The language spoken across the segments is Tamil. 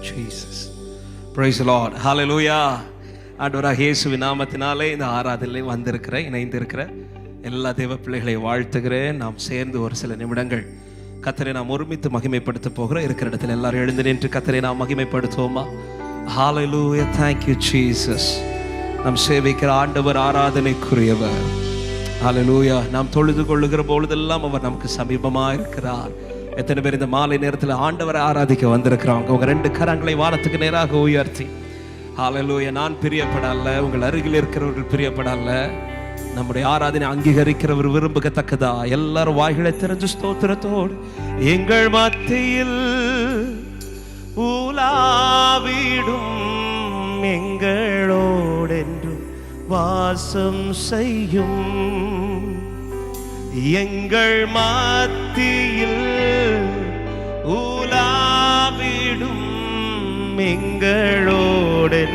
Jesus. Praise the Lord. Hallelujah. ஆண்டவராகிய இயேசுவின் நாமத்தினாலே இந்த ஆராதனையில் இணைந்திருக்கிற எல்லா தேவ பிள்ளைகளை வாழ்த்துகிறேன். நாம் சேர்ந்து ஒரு சில நிமிடங்கள் கர்த்தரை நாம் ஒருமித்து மகிமைப்படுத்த போகிறோம். இருக்கிற இடத்துல எல்லாரும் எழுந்து நின்று கர்த்தரை நாம் மகிமைப்படுத்துவோமா? Hallelujah. Thank you Jesus. நாம் சேவிக்கிற ஆண்டவர் ஆராதனைக்குரியவர். Hallelujah. நாம் தொழுது கொள்ளுகிற பொழுதெல்லாம் அவர் நமக்கு சமீபமாக இருக்கிறார். எத்தனை பேர் இந்த மாலை நேரத்தில் ஆண்டவரை ஆராதிக்க வந்திருக்கிறாங்க? உங்க ரெண்டு கரங்களை வானத்துக்கு நேராக உயர்த்தி ஹல்லேலூயா. நான் பிரியப்படல, உங்கள் அருகில் இருக்கிறவர்கள் பிரியப்படல. நம்முடைய ஆராதனை அங்கீகரிக்கிறவர் விரும்புகத்தக்கதா எல்லாரும் வாய்களை திறந்து ஸ்தோத்திரத்தோடு எங்கள் மத்தியில் உலாவிடும் எங்களோடென்றும் வாசம் செய்யும் எங்கள் மத்தியில் உலாவிடும் எங்களோடென்றும்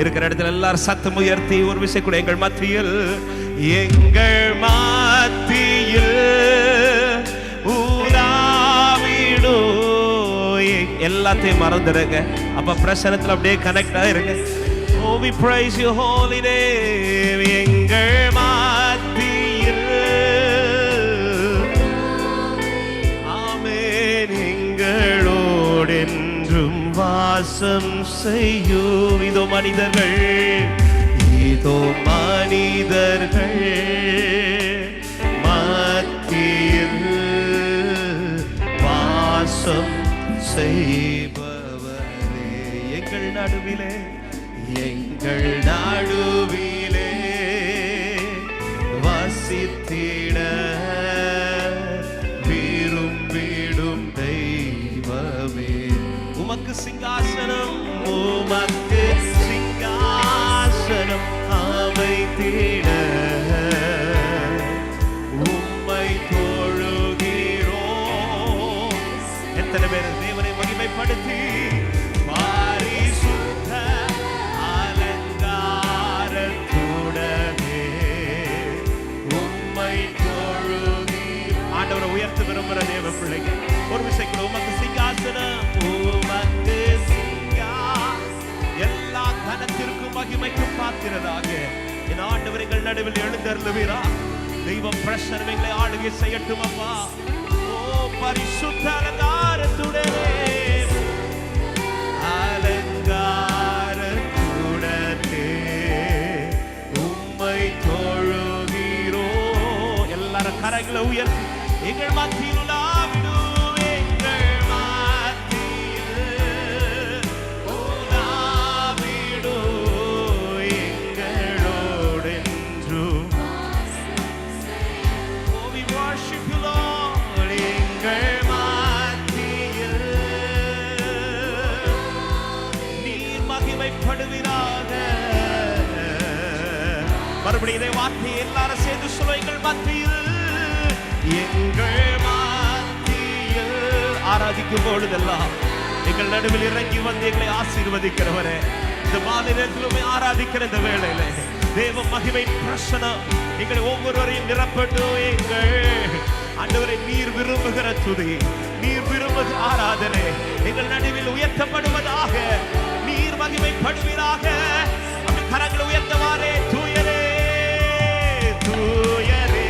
இருக்கிற இடத்துல எல்லாரும் சத்தம் உயர்த்தி ஒரு விஷயம் கூட எங்கள் மத்தியில் உலாவிடும் எல்லாத்தையும் மறந்துடுங்க. அப்ப பிரசனத்துல அப்படியே கனெக்ட் ஆயிருங்க. Oh, we praise your holy name. எங்கள் மத்தியில் ஆமென் எங்களோடென்றும் வாசம் செய்யும். இதோ மனிதர்கள் மத்தியில் வாசம் செய்பவரே எங்கள் நடுவிலே வசித்திட விரும்பிடும் தெய்வமே உமக்கு சிங்காசனம் அமைத்திட உம்மை தொழுகிறோம். எத்தனை பேர் தேவனை மகிமைப்படுத்தி உயர்த்து விரும்புகிற தேவ பிள்ளைங்க ஒரு விஷயம் உமக்கு சிங்காசனம் எல்லா கனத்திற்கும் மகிமைக்கும் பார்க்கிறதாக என் ஆண்டவர்கள் நடுவில் எழுந்தருளுவீரா? தெய்வம் பிரசன்னம் எங்களை ஆளுகை செய்யட்டும் அப்பா. ஓ பரிசுத்த அலங்காரத்துடனே உம்மை தொழுகிறோ. எல்லாரும் கரங்களை உயர்த்தி எங்கள் மத்தியில் உலாவிடும் எங்கள் மத்தியில் உலாவிடும் எங்களோடென்றும். Oh, we worship you Lord. எங்கள் மத்தியில் நீர் மகிமைப்படுவீராக. மறுபடியும் இதை வார்த்தை எல்லாரும் சேர்ந்து சொல்ல எங்கள் மத்தியில் எங்கள் மத்தியில் ஆராதிக்கும் பொழுதெல்லாம் எங்கள் நடுவில் இறங்கி வந்து எங்களை ஆசீர்வதிக்கிறவரே, இந்த மாலை நேரத்திலுமே ஆராதிக்கிற இந்த வேளையில தேவ மகிமை பிரசன்னம் எங்களை ஒவ்வொருவரையும் நிரப்பட்டும். எங்கள் ஆண்டவரை நீர் விரும்புகிற துதி, நீர் விரும்புகிற ஆராதனை எங்கள் நடுவில் உயர்த்தப்படுவதாக. நீர் மகிமைப்படுவீராக. அப்படி கரங்களை உயர்த்தவாறே தூயரே தூயரே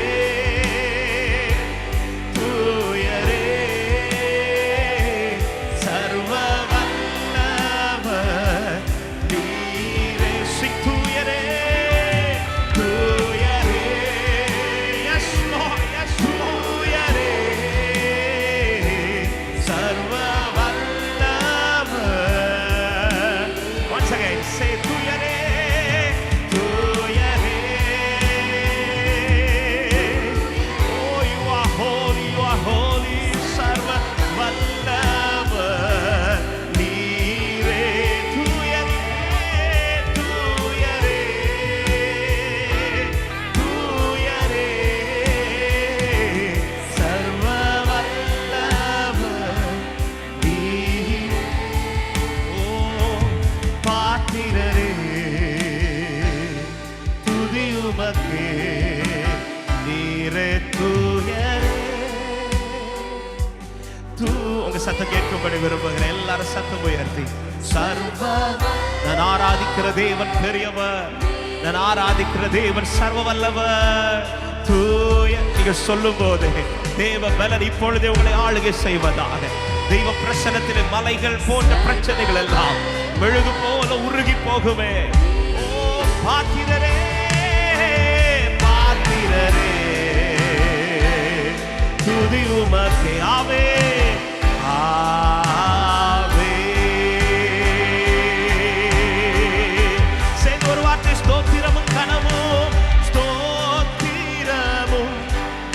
கரம் உயர்த்தி சர்வ நான் ஆராதிக்கிற தேவன் பெரியவர், நான் ஆராதிக்கிற தேவன் சர்வ வல்லவர் தூய. நீங்க சொல்லும் போது தேவ பலன் இப்பொழுதே உங்களை ஆளுகை செய்வதாக. தெய்வ பிரசன்னத்திலே மலைகள் போன்ற பிரச்சனைகள் எல்லாம் மெழுகு போல உருகி போகுமே. ஓ பாத்திரரே பாத்திரரே துதி உமக்கே. ஆவே ஆவே. சேர்ந்து ஒரு வார்த்தை ஸ்தோத்திரமும் கனமும், ஸ்தோத்திரமும்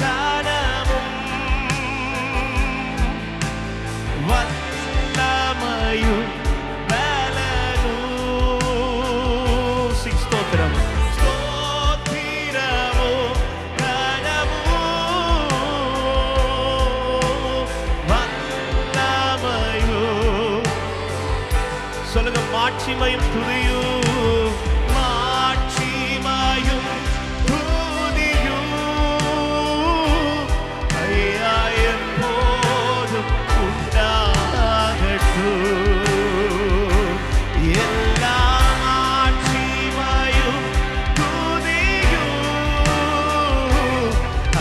கனமும் வல்லமையும் பலனும். ஸ்தோத்திரம் ஸ்தோத்திரமும் கனமும் வல்லமையும். சொல்லுங்க மாட்சிமையும் துதியும், மாட்சிமையும் துதியும் ஐயா எப்போதும் உண்டாகட்டும். எல்லா மாட்சிமையும் துதியும்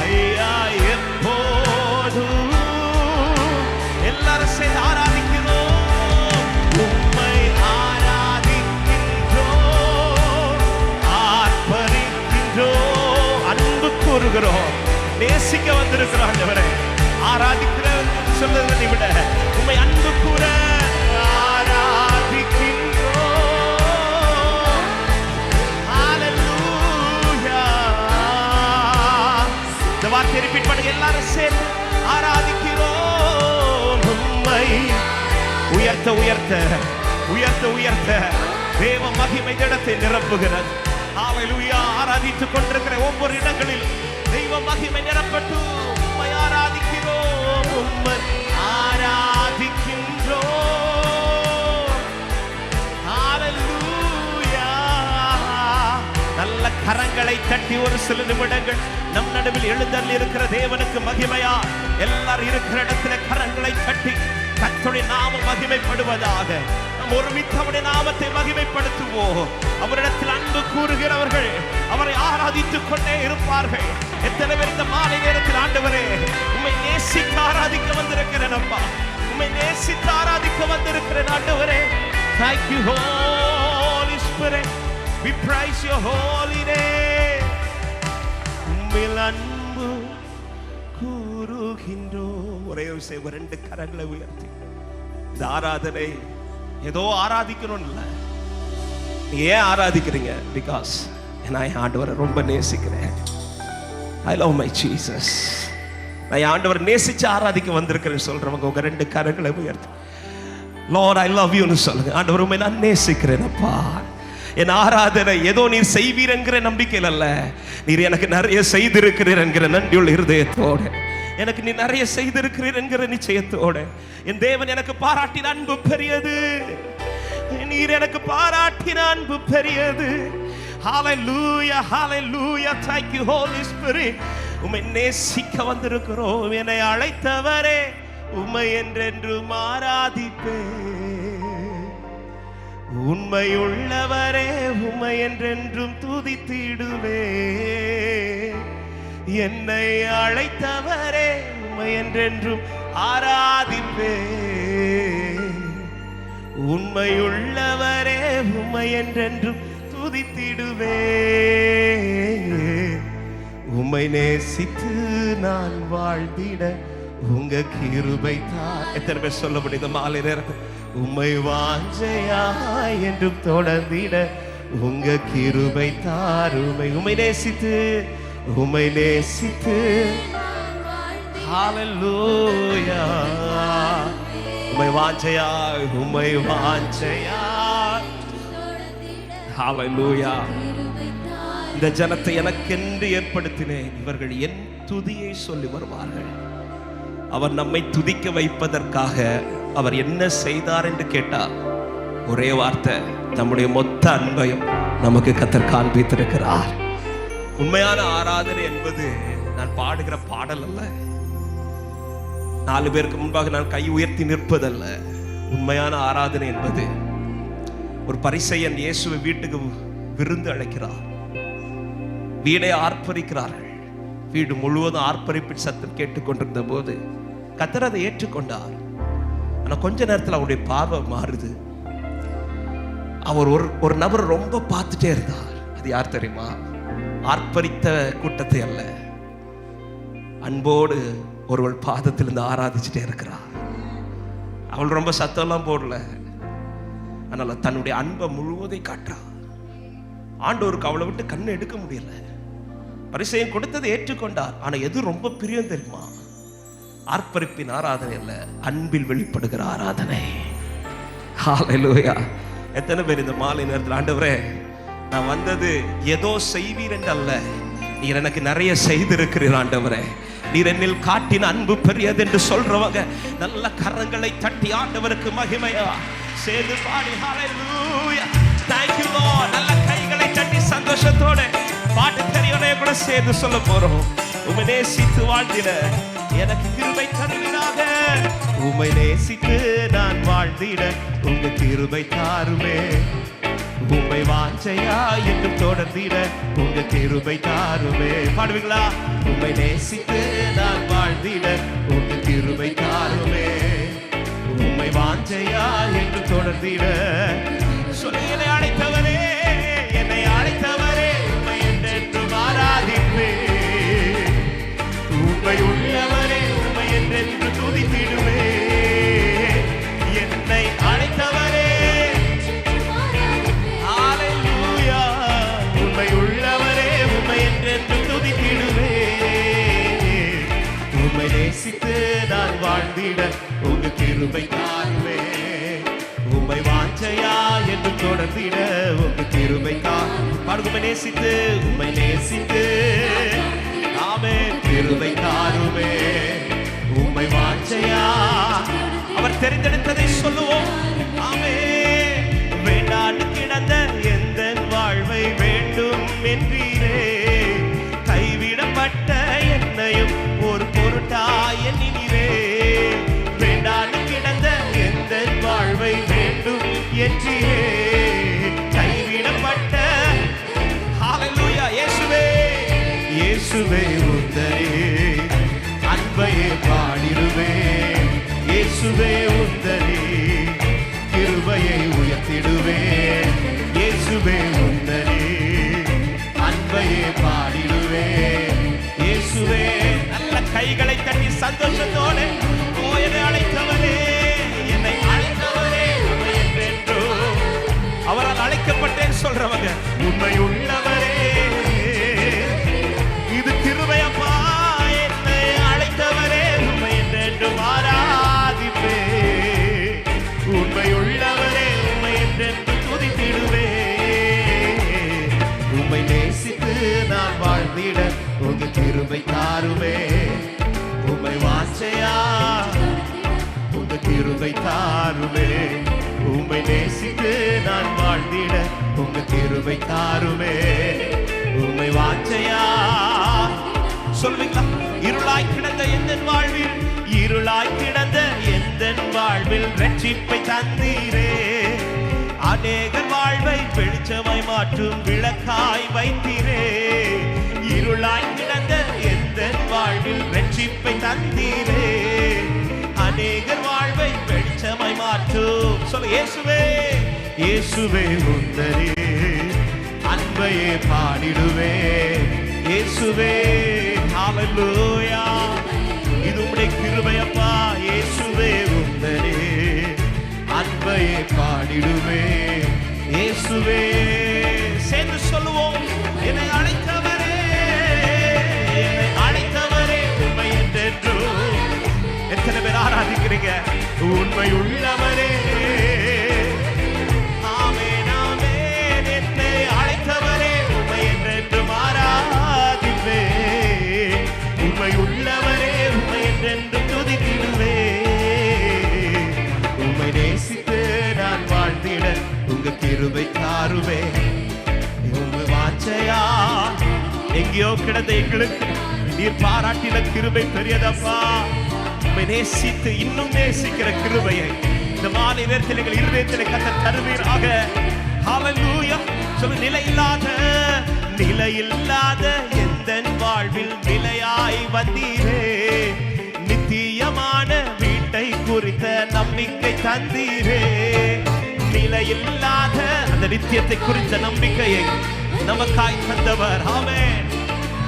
ஐயா எப்போதும். எல்லாரும் சேர்ந்து ஆராதிக்கிறோம், உம்மை ஆராதிக்கின்றோம், ஆர்ப்பரிக்கின்றோம், அன்பு கூறுகிறோம், நேசிக்க வந்திருக்கிறோம். ஆண்டவரே ஆராதிக்கிற சொல்லுவதை விட உம்மை அன்பு கூற ஆராதிக்கின்றோம். ஹalleluya. இந்த வார்த்தையை ரிப்பீட் பண்ணுங்க எல்லாரும் சேர்ந்து. ஆராதிக்கிறோம் உம்மை. உயர்த்த உயர்த்த உயர்த்த உயர்த்த தேவ மகிமை இடத்தை நிரப்புகிறது. ஹalleluya. ஆராதித்துக் கொண்டிருக்கிற ஒவ்வொரு இடங்களிலும் தெய்வ மகிமை நிரப்பட்டு உம்மை ஆராதிக்கிறோம், உம்மை ஆராதிக்கின்றோம். ஹalleluya. நல்ல கரங்களை தட்டி ஒரு சில நிமிடங்கள் நம் நடுவில் எழுந்தருளி இருக்கிற தேவனுக்கு மகிமையா எல்லாரும் இருக்கிற இடத்துல கரங்களை தட்டி கர்த்தருடைய நாமம் மகிமைப்படுவதாக. நாம் ஒருமித்து அவருடைய நாமத்தை மகிமைப்படுத்துவோம். அவரிடத்தில் அன்பு கூறுகிறவர்கள் அவரை ஆராதித்துக் கொண்டே இருப்பார்கள். எத்தனை பேர் இந்த மாலை நேரத்தில் ஆண்டவரே உம்மை நேசிக்க ஆராதிக்க வந்திருக்கிறேன் அப்பா, உம்மை நேசித்து ஆராதிக்க வந்திருக்கிறேன் ஆண்டவரே. Thank you Holy Spirit, we praise your holy name. உம்மில் அன்பு கூறுகின்றோம். ஒரே விஷயம், ரெண்டு கரங்களை உயர்த்தி இந்த ஆராதனை ஏதோ ஆராதிக்கணும் இல்ல, ஏன் ஆராதிக்கிறீங்க? பிகாஸ் நான் ஆண்டவரை ரொம்ப நேசிக்கிறேன். I love my Jesus. நான் ஆண்டவரை நேசிச்சு ஆராதிக்க வந்திருக்கிறேன் சொல்றவங்க உங்க ரெண்டு கரங்களை உயர்த்தி லார்ட் ஐ லவ் யூன்னு சொல்லுங்க. ஆண்டவர் உண்மை நான் நேசிக்கிறேன் அப்பா. என் ஆராதனை ஏதோ நீர் செய்வீர் என்கிற நம்பிக்கையில் அல்ல, நீர் எனக்கு நிறைய செய்திருக்கிறீர் என்கிற நன்றியுள்ள இருதயத்தோடு, எனக்கு நீ நிறைய செய்திருக்கிறீர் என்கிற நிச்சயத்தோடு, என் தேவன் எனக்கு பாராட்டின அன்பு பெரியது, நீர் எனக்கு பாராட்டின அன்பு பெரியது. ஹalleluya hallelujah. Thank you Holy Spirit. உம்மை நேசிக்க வந்திருக்கிறோம். என்னை அழைத்தவரே உம்மை என்றென்றும் ஆராதிப்பேன். உண்மையுள்ளவரே உம்மை என்றென்றும் துதித்திடுவேன். என்னை அழைத்தவரே உம்மை என்றென்றும் ஆராதிப்பேன். உண்மையுள்ளவரே உம்மை என்றென்றும் துதித்திடுவேன். உம்மை நேசித்து நான் வாழ்ந்திட உங்க கிருபை தான். எத்தனை பேர் சொல்ல முடியுது மாலை நேரத்தில்? உம்மை வாஞ்சையாய் என்றும் தொடர்ந்திட உங்க கிருபை தார். உம்மை நேசித்து உம்மை நேசித்து ஹalleluya. உம்மை வாஞ்சையாய் உம்மை வாஞ்சையாய் ஹalleluya. இந்த ஜனத்தை எனக்கென்று ஏற்படுத்தினேன், இவர்கள் என் துதியை சொல்லி வருவார்கள். அவர் நம்மை துதிக்க வைப்பதற்காக அவர் என்ன செய்தார் என்று கேட்டார். ஒரே வார்த்தை, நம்முடைய மொத்த அன்பையும் நமக்கு கர்த்தர் காண்பித்திருக்கிறார். உண்மையான ஆராதனை என்பது நான் பாடுகிற பாடல் அல்ல, 4 பேருக்கு முன்பாக நான் கை உயர்த்தி நிற்பதல்ல. உண்மையான ஆராதனை என்பது, ஒரு பரிசேயன் இயேசுவை வீட்டுக்கு விருந்து அழைக்கிறார். வீடை ஆர்ப்பரிக்கிறார்கள். வீடு முழுவதும் ஆர்ப்பரிப்பின் சத்தம் கேட்டுக்கொண்டிருந்த போது கர்த்தர் அதை ஏற்றுக்கொண்டார். ஆனால் கொஞ்ச நேரத்தில் அவருடைய பார்வை மாறுது. அவர் ஒரு நபர் ரொம்ப பார்த்துட்டே இருந்தார். அது யார் தெரியுமா? ஆர்ப்பரித்த கூட்டத்தை அல்ல, அன்போடு ஒருவள் பாதத்திலிருந்து ஆராதிச்சுட்டே இருக்கிறார். அவள் ரொம்ப சத்தம்லாம் போடல, அதனால தன்னுடைய அன்பை முழுவதை காட்டுறா. ஆண்டவருக்கு அவளை விட்டு கண்ணை எடுக்க முடியல. பரிசேயன் கொடுத்ததை ஏற்றுக்கொண்டார். ஆனா எது ரொம்ப பிரியம் தெரியுமா? ஆர்ப்பரிப்பின் ஆராதனை அல்ல, அன்பில் வெளிப்படுகிற ஆராதனை. ஹல்லேலூயா. எத்தனை பேர் இந்த மாலை நேரத்தில், ஆண்டவரே நான் வந்தது ஏதோ செய்வீர் என்று அல்ல, நீர் எனக்கு நிறைய செய்திருக்கிறீர் ஆண்டவரே, நீர் என்னில் காட்டின அன்பு பெரியது என்று சொல்றவங்க நல்ல கரங்களை தட்டி ஆண்டவருக்கு மகிமையா சேர்ந்து பாடி ஹல்லேலூயா thank you Lord. நல்ல கைகளை தட்டி சந்தோஷத்தோட பாட்டு தெரியோட கூட சேர்ந்து சொல்ல போறோம். உம்மை நேசித்து வாழ்ந்திட எனக்கு கிருபை தருவீராக. உம்மை நேசித்து நான் வாழ்ந்திட உங்க கிருபை தாருமே. உம்மை வாஞ்சையா என்றும் தொடர்ந்திட உங்க கிருபை தாருமே. பாடுவீங்களா? உம்மை நேசித்து நான் வாழ்ந்திட உங்க கிருபை தாருமே. உம்மை வாஞ்சையா என்றும் தொடர்ந்திட சொல்லி என்னை அழைத்தவரே, என்னை அழைத்தவரே, உம்மை என்றென்றும் ஆராதிப்பே. உம்மை உள்ளவரே, உம்மை என்றென்று துதித்திடுவே. என்னை அழைத்தவரே, ஹல்லேலூயா, உம்மை உள்ளவரே, உம்மை என்றென்று துதித்திடுவே. உம்மை நேசித்து நான் வாழ்ந்திட உங்க கிருபை தாருமே. உம்மை வாஞ்சையா என்று தொடர்ந்திட உங்க கிருபை தாரும். உம்மை நேசித்து, உம்மை நேசித்து ஆமே கிருபை தாருமே. உம்மை வாஞ்சையா அவர் தெரிந்தெடுத்ததை சொல்லுவோம். ஆமே வேண்டாண்டு கிடந்த எந்த வாழ்வை வேண்டும் என்றீரே. கைவிடப்பட்ட என்னையும் ஒரு பொருட்டாய் எண்ணினீரே. வேண்டாண்டு கிடந்த எந்த வாழ்வை வேண்டும் என்றீரே. கைவிடப்பட்ட ஹல்லேலூயா இயேசுவே, இயேசுவே உந்தரே அன்பையே பாடிடுவே. இயேசுவே உந்தரே கிருபையை உயர்த்திடுவே. இயேசுவே உந்தரே அன்பையே பாடிடுவே. இயேசுவே நல்ல கைகளை தட்டி சந்தோஷத்தோடு என்னை அழைத்தவரே, என்னை அழைத்தவரே, என்றென்றோ அவரால் அழைக்கப்பட்டேன் சொல்றவங்க உண்மை உள்ளவரே. இது கிருபையப்பா, என்னை அழைத்தவரே, உண்மை என்றென்று ஆராதிப்பே. உண்மை உள்ளவரே, உண்மை என்றென்று துதித்திடுவே. உண்மை நேசித்து நான் வாழ்ந்திட உங்க கிருபை தாருமே. உண்மை வாஞ்சையா உங்க கிருபை தாருமே. உம்மை நேசித்து நான் வாழ்ந்திட உங்க கிருபை தாருமே. உம்மை வாஞ்சையா சொல்வீங்களா? இருளாய் கிடந்த எந்த வாழ்வில், இருளாய் கிடந்த எந்த வாழ்வில் ரட்சிப்பை தந்தீரே. அநேகர் வாழ்வை வெளிச்சமாய் மாற்றும் விளக்காய் வைத்தீரே. இருளாய் கிடந்த எந்த வாழ்வில் ரட்சிப்பை தந்தீரே. அநேகர் வாழ்வை வெளிச்சமாய் மாற்றும் சொல்ல இயேசுவே, இயேசுவே உந்தரே அன்பையே பாடிடுவே. இயேசுவே ஹல்லேலூயா, இது உம்முடைய கிருபையப்பா. இயேசுவே உந்தரே அன்பையே பாடிடுவே. இயேசுவே சேர்ந்து சொல்லுவோம். என்னை அழைத்தவரே, என்னை அழைத்தவரே, உம்மை என்றென்றோ. எத்தனை பேர் ஆராதிக்கிறீங்க? உண்மை உள்ளவரே, ஆமென் ஆமென். என்னை அழைத்தவரே, உம்மை என்றென்றும் ஆராதிப்பே. உண்மை உள்ளவரே, உம்மை என்றென்றும் துதித்திடுவே. உம்மை நேசித்து நான் வாழ்ந்திட உங்க கிருபை தாருவே. உம்மை வாஞ்சையா எங்கேயோ கிடந்த எங்களுக்கு நீர் பாராட்டின கிருபை பெரியதப்பா. உம்மை நேசித்து இன்னும் நேசிக்கிற கிருபையை இந்த இந்த மாலை நேரத்தில் எங்கள் இருதயத்தில் கர்த்தர் தருவீராக. ஹல்லேலூயா. சொல்லு, நிலையில்லாத எந்தன் வாழ்வில் நிலையாய் வந்தீரே, நித்தியமான வீட்டை குறித்த நம்பிக்கை தந்தீரே. நிலையில்லாத அந்த நித்தியத்தை குறித்த நம்பிக்கையை நமக்காய் தந்தவர். ஆமென்.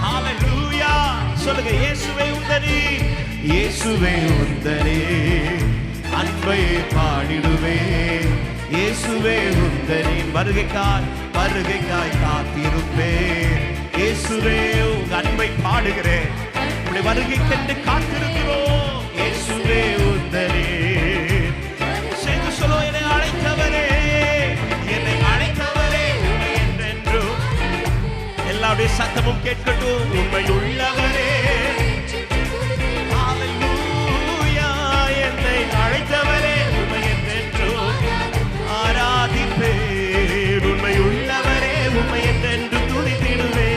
ஹல்லேலூயா. சொல்லுங்க, இயேசுவே உந்தனே, இயேசுவே உந்தனே அன்பை பாடிடுவே, இயேசுவே உந்தனின் வருகைக்காய் காத்திருப்பே. இயேசுவே உங்க அன்பை பாடுகிறேன், உங்களுடைய வருகைக்கென்று காத்திருக்கிறோம். இயேசுவே உந்தனே. சேர்ந்து சொல்லோ, என்னை அழைத்தவரே, என்னை அழைத்தவரே உண்மை என்றென்றும். எல்லாருடைய சத்தமும் கேட்கட்டும். உண்மை உள்ளவரே, ஹல்லேலூயா. என்னை அழைத்தவரே உண்மை என்றென்றும் ஆராதிப்பேன். உண்மை உள்ளவரே, உண்மை என்றென்று துதித்திடுவே.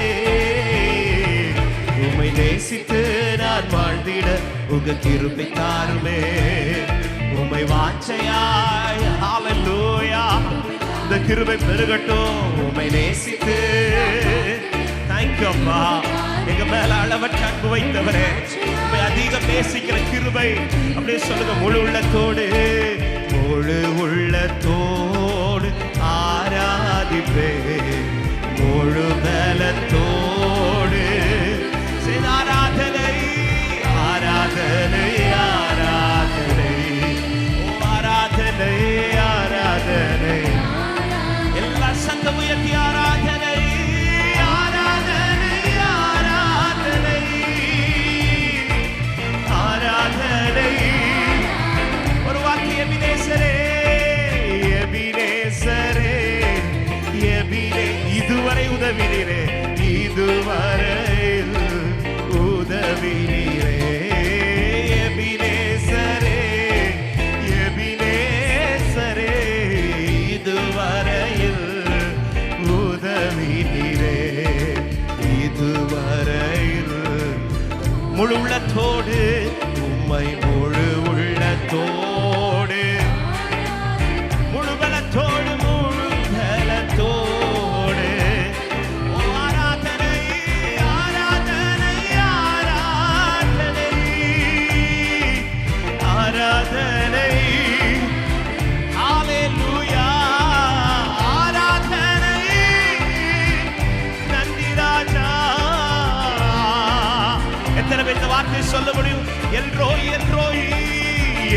உம்மை நேசித்து நான் வாழ்ந்திட உங்க கிருபை தாருமே. உம்மை வாஞ்சையாய், ஹல்லேலூயா, இந்த கிருபை பெருகட்டும். உம்மை நேசித்து, தேங்க்யூ அப்பா, எங்க மேல அளவற்ற அன்பு வைத்தவரே, உம்மை அதிகம் நேசிக்கிற கிருபை. அப்படியே சொல்லுங்க, முழு உள்ளத்தோடு ஆராதிப்பே, முழு பலத்தோடு ஆராதனை ஆராதனை ஆராதனை ஆராதனை ஆராதனை. எல்லா சத்தம் உயர்த்தி ஆராதனை ஆராதனை ஆராதனை ஆராதனை. ஒரு வாக்கியம், எபினேசரே எபினேசரே எபினே. இதுவரை உதவினீரே, இதுவரையில் உதவினீரே. எபினேசரே எபினேசரே இதுவரையில் உதவினீரே. இதுவரையில் முழு உள்ளத்தோடு உம்மை, முழு உள்ளத்தோடு முழு பலத்தோடு முழு பலத்தோடு ஆராதனை ஆராதனை ஆராதனை ஆராதனை. ஹல்லேலூயா. ஆராதனை. நன்றி ராஜா. எத்தனை பேர் இந்த வார்த்தை சொல்ல முடியும்? எல்ரோய் எல்ரோய்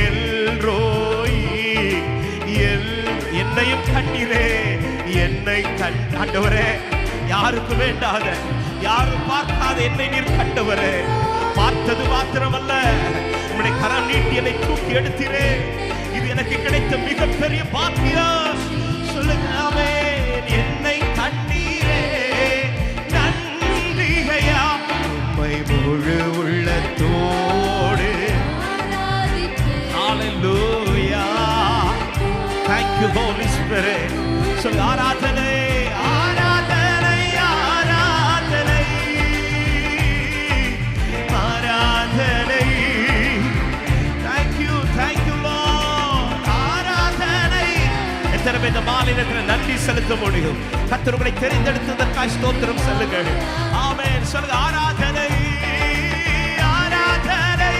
எல்ரோய் என்னையும் கண்டீரே, என்னை கண்டவரே. யாருக்கு வேண்டாத, யாரும் பார்க்காத என்னை நீர் கண்டவரே. பார்த்தது மாத்திரமல்ல, உம்முடைய கரம் நீட்டி என்னை தூக்கி எடுத்தீரே. இது எனக்கு கிடைத்த மிகப்பெரிய பாக்கியம். சொல்லுங்க, ஆமென். என்னை கண்டீரே, நன்றிகையா. உம்மை முழு உள்ளத்தோடு, ஹல்லேலூயா. Thank you Holy Spirit. சொல்லுங்க, ஆராதனை ஆராதனை ஆராதனை ஆராதனை. Thank you Lord. ஆராதனை. எத்தனை பேர் இந்த மாலையில் நன்றி செலுத்த முடியும்? கர்த்தர் உங்களை தெரிந்தெடுத்ததற்காக ஸ்தோத்திரம் சொல்லுங்கள். ஆமென். சொல்லுங்க, ஆராதனை ஆராதனை.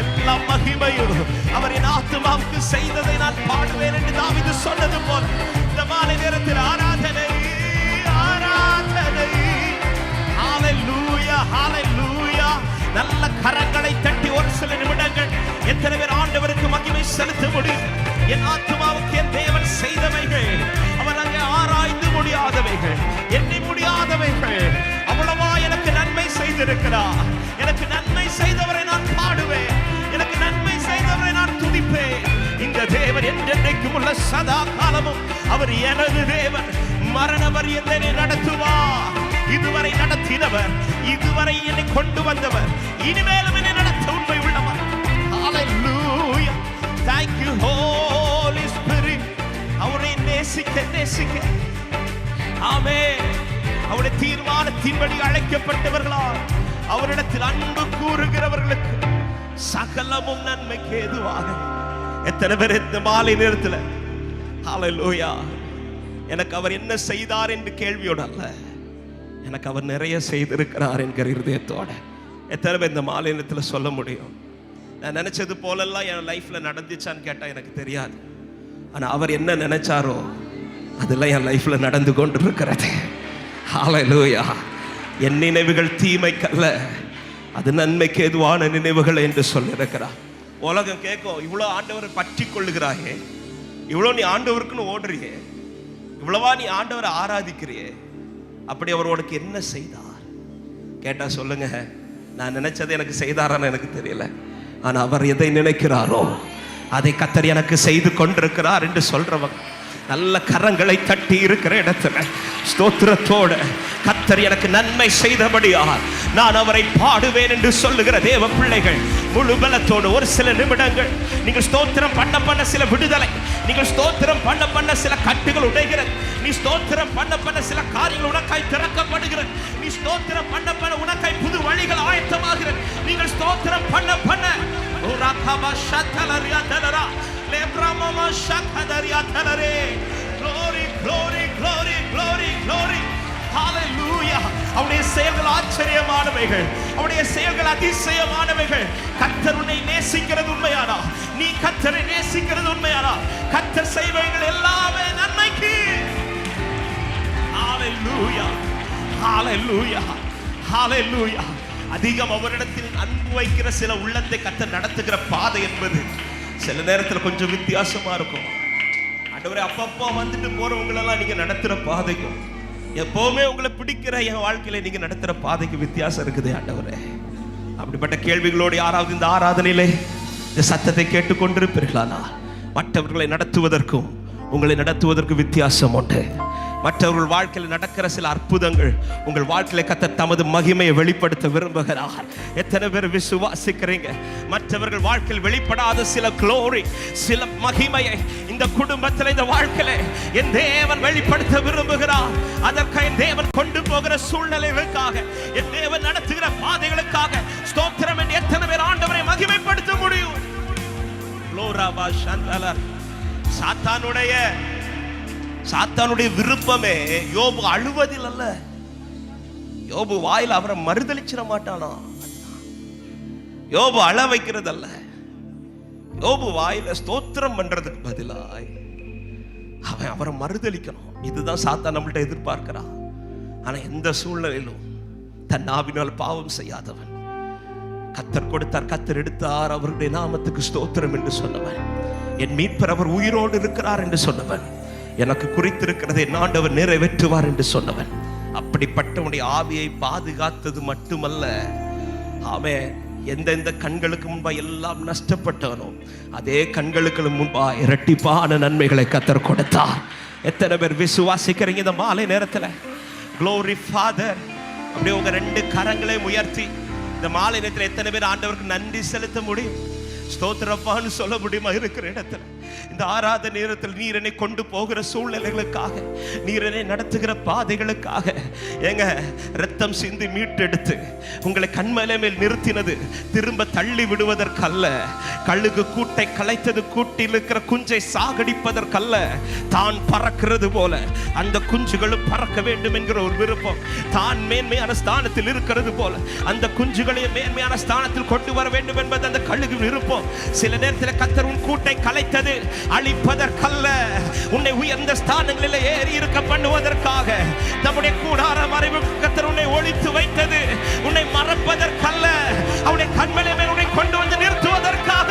எல்லா மகிமையும் அவரின் ஆத்துமாவுக்கு செய்ததை நான் பாடுவேன் என்று தாவீது சொன்னது போல் இந்த மாலை நேரத்தில் ஆராதனை ஆராதனை. ஹல்லேலூயா ஹல்லேலூயா. நல்ல கரங்களை தட்டி ஒரு சில நிமிடங்கள் எத்தனை பேர் ஆண்டவருக்கு மகிமை செலுத்த முடியும்? என் ஆத்துமாவுக்கு என் தேவன் செய்தவைகள், அவர் அங்கே ஆராய்ந்து முடியாதவைகள், எண்ணி முடியாதவைகள். அவ்வளவா எனக்கு நன்மை செய்திருக்கிறார். எனக்கு நன்மை செய்தவரை நான் பாடுவேன், எனக்கு நன்மை செய்தவரை நான் துதிப்பேன். இந்த தேவன் என்றென்றைக்கும் உள்ள சதா காலமும் அவர் எனது தேவன். மரண பரியந்தனை நடத்துவார். இதுவரை நடத்தினவர், இதுவரை என்னை கொண்டு வந்தவர், இனிமேலும் என்னை நடத்த உண்மை உள்ளவர். ஹல்லேலூயா. Thank you Holy Spirit. அவரை நேசிக்க ஆமென். அவருடைய தீர்மானத்தின்படி அழைக்கப்பட்டவர்களால் அவரிடத்தில் அன்பு கூறுகிறவர்களுக்கு சகலமும் நன்மைக்கு ஏதுவாக. எத்தனை பேர் இந்த மாலை நேரத்தில் ஹல்லேலூயா எனக்கு அவர் என்ன செய்தார் என்று கேள்வியோடு அல்ல, எனக்கு அவர் நிறைய செய்திருக்கிறார் என்கிற இருதயத்தோட எத்தனை பேர் இந்த மாலை நேரத்தில் சொல்ல முடியும்? நான் நினைச்சது போலெல்லாம் என் லைஃப்ல நடந்துச்சான்னு கேட்டா எனக்கு தெரியாது. ஆனா அவர் என்ன நினைச்சாரோ அதெல்லாம் என் லைஃப்ல நடந்து கொண்டு இருக்கிறது. ஹல்லேலூயா. என் நினைவுகள் தீமைக்கல்ல, அது நன்மைக்கு ஏதுவான நினைவுகள் என்று சொல்லியிருக்கிறார். உலகம் கேட்கும், இவ்வளோ ஆண்டவரை பற்றி கொள்ளுகிறாயே, இவ்வளோ நீ ஆண்டவருக்குன்னு ஓடுறியே, இவ்வளவா நீ ஆண்டவரை ஆராதிக்கிறியே, அப்படி அவர் உனக்கு என்ன செய்தார் கேட்டா சொல்லுங்க. நான் நினைச்சதை எனக்கு செய்தாரான்னு எனக்கு தெரியல, ஆனா அவர் எதை நினைக்கிறாரோ அதை கர்த்தர் எனக்கு செய்து கொண்டிருக்கிறார் என்று சொல்றவங்க நல்ல கரங்களை தட்டி இருக்கிற இடத்துல ஸ்தோத்திரத்தோட கர்த்தர் எனக்கு நன்மை செய்தபடியால் நான் அவரை பாடுவேன் என்று சொல்லுகிற தேவ பிள்ளைகள் முழு பலத்தோடு ஒரு சில நிமிடங்கள் நீங்கள் ஸ்தோத்திரம் பண்ண சில விடுதலை, நீங்கள் ஸ்தோத்திரம் பண்ண சில கட்டுகள் உடைகிறது, நீ ஸ்தோத்திரம் பண்ண சில காரியங்கள் உனக்காய் திறக்கப்படுகிறது, நீ ஸ்தோத்திரம் பண்ண உனக்காய் புது வழிகள் ஆயத்தமாகிறது. நீங்கள் ஸ்தோத்திரம் பண்ண ஓராகபா ஷத்தலரியா தலரா லேப்ராமமா ஷக்கதரியா தலரே. glory glory glory glory glory hallelujah. அவருடைய செயல்கள் ஆச்சரியமானவைகள், அவருடைய செயல்கள் அதிசயமானவைகள். கர்த்தர் உன்னை நேசிக்கிறது உண்மையானா, நீ கர்த்தரை நேசிக்கிறது உண்மையானா, கர்த்தர் செய்வைகள் எல்லாமே நன்மைக்கு. hallelujah hallelujah hallelujah. அதிகம் அவரிடத்தில் அன்பு வைக்கிற சில உள்ளத்தை கர்த்தர் நடத்துகிற பாதை என்பது சில நேரத்தில் கொஞ்சம் வித்தியாசமா இருக்கும். ஆண்டவரே அப்பப்போ வந்துட்டு போறவங்களெல்லாம் நீங்க நடத்துற பாதைக்கும் எப்பவுமே உங்களை பிடிக்கிற என் வாழ்க்கையில நீங்க நடத்துற பாதைக்கு வித்தியாசம் இருக்குது ஆண்டவரே. அப்படிப்பட்ட கேள்விகளோடு யாராவது இந்த ஆராதனையிலே இந்த சத்தத்தை கேட்டுக்கொண்டிருப்பீர்களானா, மற்றவர்களை நடத்துவதற்கும் உங்களை நடத்துவதற்கு வித்தியாசம் உண்டு. மற்றவர்கள் வாழ்க்கையில் நடக்கிற சில அற்புதங்கள் உங்கள் வாழ்க்கையில கர்த்தர் தமது மகிமையை வெளிப்படுத்த விரும்புகிறார். எத்தனை பேர் விசுவாசிக்கிறீங்க? மற்றவர்கள் வாழ்க்கையில் வெளிப்படாத சில க்ளோரி, சில மகிமையை இந்த குடும்பத்தில், இந்த வாழ்க்கையில என் தேவன் வெளிப்படுத்த விரும்புகிறார். அதற்கு என் தேவன் கொண்டு போகிற சூழ்நிலைகளுக்காக, என் தேவன் நடத்துகிற பாதைகளுக்காக ஸ்தோத்திரம் என்று எத்தனை பேர் ஆண்டவரை மகிமைப்படுத்த முடியும்? சாத்தானுடைய விருப்பமே யோபு அழுவதில் அல்ல. யோபு வாயில் அவரை மறுதலிச்சிட மாட்டானா, யோபு அழ வைக்கிறது அல்ல. யோபு வாயில ஸ்தோத்திரம் பண்றதுக்கு பதிலாய் அவன் அவரை மறுதலிக்கணும். இதுதான் சாத்தான் நம்மள்ட்ட எதிர்பார்க்கிறான். ஆனா எந்த சூழ்நிலையிலும் தன் நாவினால் பாவம் செய்யாதவன், கர்த்தர் கொடுத்தார், கர்த்தர் எடுத்தார், அவருடைய நாமத்துக்கு ஸ்தோத்திரம் என்று சொன்னவன், என் மீட்பர் அவர் உயிரோடு இருக்கிறார் என்று சொன்னவன், எனக்கு குறித்திருக்கிறதை ஆண்டவர் நிறைவேற்றுவார் என்று சொன்னவன், அப்படிப்பட்டவனுடைய ஆவியை பாதுகாத்தது மட்டுமல்ல, அவன் எந்தெந்த கண்களுக்கு முன்பா எல்லாம் நஷ்டப்பட்டவனோ அதே கண்களுக்கு முன்பா இரட்டிப்பான நன்மைகளை கர்த்தர் கொடுத்தார். எத்தனை பேர் விசுவாசிக்கிறீங்க இந்த மாலை நேரத்தில்? Glory Father, அப்படியே உங்க ரெண்டு கரங்களை உயர்த்தி இந்த மாலை நேரத்தில் எத்தனை பேர் ஆண்டவருக்கு நன்றி செலுத்த முடியும்? ஸ்தோத்திரப்பான்னு சொல்ல முடியுமா? இருக்கிற இடத்துல இந்த ஆராதனை நேரத்தில் நீர் என்னை கொண்டு போகிற சூழ்நிலைகளுக்காக, நீர் என்னை நடத்துகிற பாதைகளுக்காக, ஏங்க ரத்தம் சிந்தி மீட்டெடுத்து உங்களை கண்மலை மேல் நிறுத்தினது திரும்ப தள்ளி விடுவதற்கல்ல, கழுகு கூட்டை கலைத்தது கூட்டில் இருக்கிற குஞ்சை சாகடிப்பதற்கல்ல, தான் பறக்கிறது போல அந்த குஞ்சுகளும் பறக்க வேண்டும் என்கிற ஒரு விருப்பம், தான் மேன்மையான ஸ்தானத்தில் இருக்கிறது போல அந்த குஞ்சுகளையும் மேன்மையான ஸ்தானத்தில் கொண்டு வர வேண்டும் என்பது அந்த கழுகு விருப்பம். சில நேரத்தில் கர்த்தர் உன் கூட்டை கலைத்தது அழிப்பதற்கல்ல, உன்னை உயர்ந்த ஸ்தானங்களில் ஏறி இருக்க பண்ணுவதற்காக. நம்முடைய கூடார மறைவுக்கு கர்த்தர் உன்னை ஒளித்து வைத்தது உன்னை மறப்பதற்கல்ல, அவருடைய கண்மலை மேல் உன்னை கொண்டு வந்து நிறுத்துவதற்காக.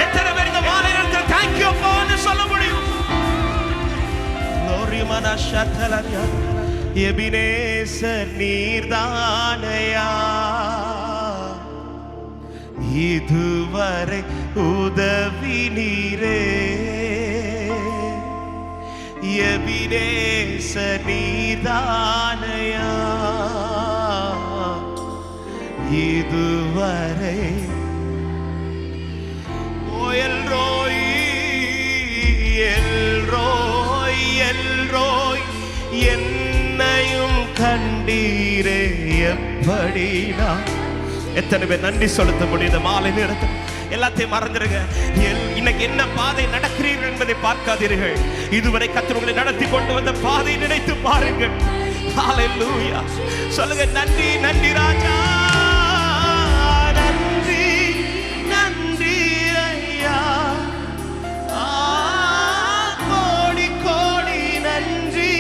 எத்தனை பேர் இந்த மாலை நேரத்தில் thank you ன்னு சொல்ல முடியும்? எபினேசர் நீர்தானையா இதுவரை உதவி நீரே, எபினேசர் நீர்தானையா இதுவரை. எல்ரோய் எல்ரோய் எல்ரோய் என்னையும் கண்டீரே எப்படினா. எத்தனை பேர் நன்றி செலுத்த முடியும் இந்த மாலை நேரத்தில்? எல்லாத்தையும் மறந்துடுங்க. இன்னைக்கு என்ன பாதை நடக்கிறீர்கள் என்பதை பார்க்காதீர்கள். இதுவரை கர்த்தர் உங்களை நடத்தி கொண்டு வந்த பாதை நினைத்து பாருங்கள். ஹalleluya. சொல்லுங்க, நன்றி நன்றி ராஜா, நன்றி நன்றி ஐயா, கோடி கோடி நன்றி.